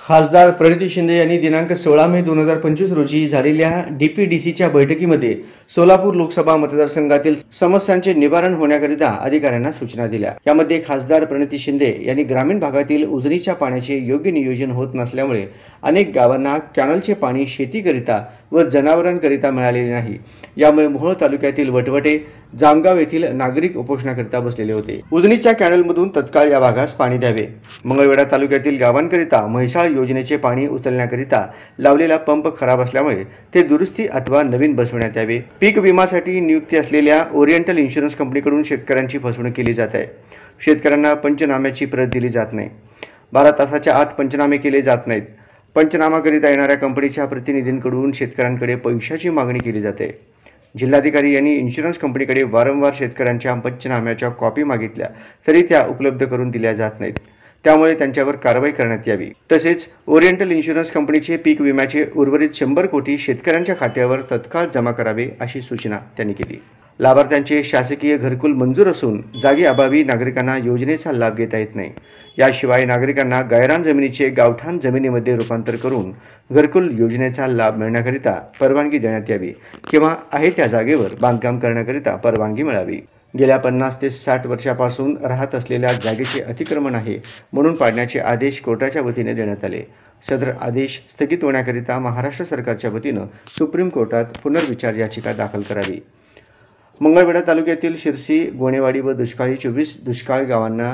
खासदार प्रणिती शिंदे यांनी दिनांक 16 मे 2025 रोजी झालेल्या डीपीडीसीच्या बैठकीमध्ये सोलापूर लोकसभा मतदारसंघातील समस्यांचे निवारण होण्याकरिता अधिकाऱ्यांना सूचना दिल्या। यामध्ये खासदार प्रणिती शिंदे यांनी ग्रामीण भागातील उजनीच्या पाण्याचे योग्य नियोजन होत नसल्यामुळे अनेक गावांना कॅनलचे पाणी शेतीकरिता व जनावरांकरिता मिळालेले नाही। यामुळे मोहोळ तालुक्यातील वटवटे, जामगाव येथील नागरिक उपोषणाकरिता बसलेले होते। उजनीच्या कॅनलमधून तत्काळ या भागास पाणी द्यावे। मंगळवेढा तालुक्यातील गावांकरिता म्हैसाळ योजनेचे पाणी उचलण्याकरिता लावलेला पंप खराब असल्यामुळे ते दुरुस्ती अथवा नवीन बसवण्यात यावे। पीक विमासाठी नियुक्ती असलेल्या ओरिएंटल इन्शुरन्स कंपनीकडून शेतकऱ्यांची फसवणूक केली जात आहे। शेतकऱ्यांना पंचनाम्याची प्रत दिली जात नाही। 12 तासाच्या आत पंचनामे केले जात नाहीत। पंचनामाकरिता येणाऱ्या कंपनीच्या प्रतिनिधींकडून शेतकऱ्यांकडे पैशाची मागणी केली जाते। जिल्हाधिकारी यांनी इन्शुरन्स कंपनीकडे वारंवार शेतकऱ्यांच्या पंचनाम्याच्या कॉपी मागितल्या तरी त्या उपलब्ध करून दिल्या जात नाहीत। त्यामुळे त्यांच्यावर कारवाई करण्यात यावी। तसेच ओरिएंटल इन्शुरन्स कंपनीचे पीक विम्याचे उर्वरित 100 कोटी शेतकऱ्यांच्या खात्यावर तत्काळ जमा करावे अशी सूचना त्यांनी केली। लाभार्थ्यांचे शासकीय घरकुल मंजूर असून जागे अभावी नागरिकांना योजनेचा लाभ घेता येत नाही। याशिवाय नागरिकांना गायरान जमिनीचे गावठाण जमिनीमध्ये रूपांतर करून घरकुल योजनेचा लाभ मिळण्याकरिता परवानगी देण्यात यावी किंवा आहे त्या जागेवर बांधकाम करण्याकरिता परवानगी मिळावी। गेल्या 50 ते 60 वर्षापासून राहत असलेल्या जागेचे अतिक्रमण आहे म्हणून पाडण्याचे आदेश कोर्टाच्या वतीने देण्यात आले। सदर आदेश स्थगित होण्याकरिता महाराष्ट्र सरकारच्या वतीने सुप्रीम कोर्टात पुनर्विचार याचिका दाखल करावी। मंगळवेढा तालुक्यातील शिरसी, गोणेवाडी व दुष्काळी 24 दुष्काळ गावांना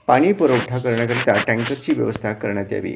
पाणी पुरवठा करण्याकरिता टँकरची व्यवस्था करण्यात यावी।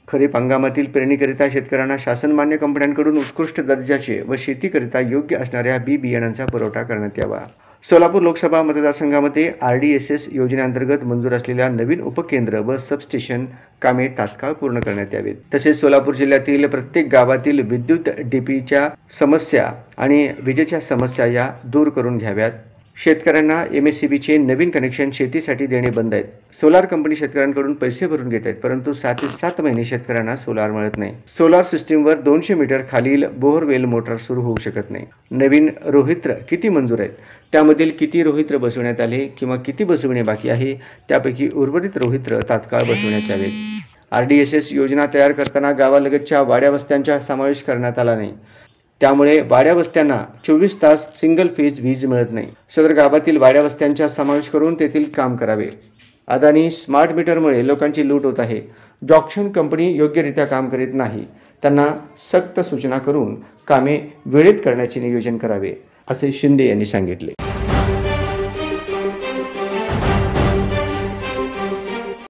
खरीप हंगामातील पेरणीकरिता शेतकऱ्यांना शासनमान्य कंपन्यांकडून उत्कृष्ट दर्जाचे व शेतीकरिता योग्य असणाऱ्या बी बियाणांचा पुरवठा करण्यात यावा। सोलापूर लोकसभा मतदारसंघामध्ये RDSS योजनेअंतर्गत मंजूर असलेल्या नवीन उपकेंद्र व सबस्टेशन कामे तात्काळ पूर्ण करण्यात यावेत। तसेच सोलापूर जिल्ह्यातील प्रत्येक गावातील विद्युत डीपीच्या समस्या आणि विजेच्या समस्या या दूर करून घ्याव्यात। शेतकऱ्यांना MSCBचे नवीन कनेक्शन शेतीसाठी देणे बंद आहेत। सोलार कंपनी शेतकऱ्यांकडून पैसे भरून घेत आहेत, परंतु 6 ते 7 महिने शेतकऱ्यांना सोलार मिळत नाही। सोलार सिस्टीमवर 200 मीटर खालील बोअरवेल मोटार सुरू होऊ शकत नाही। नवीन रोहित्र किती मंजूर आहेत, त्यामधील किती रोहित्र बसवण्यात आले किंवा किती बसवणे बाकी आहे, त्यापैकी उर्वरित रोहित्र तात्काळ बसवण्यात यावेत। RDSS योजना तयार करताना गावालगतच्या वाड्या वस्त्यांचा समावेश करण्यात आला नाही। त्यामुळे वाड्या वस्त्यांना 24 तास सिंगल फेज वीज मिळत नाही। सदर गावातील वाड्या वस्त्यांचा समावेश करून तेथील काम करावे। अदानी स्मार्ट मीटरमुळे लोकांची लूट होत आहे। जॉक्शन कंपनी योग्यरित्या काम करीत नाही। त्यांना सक्त सूचना करून कामे वेळेत करण्याचे नियोजन करावे, असे शिंदे यांनी सांगितले।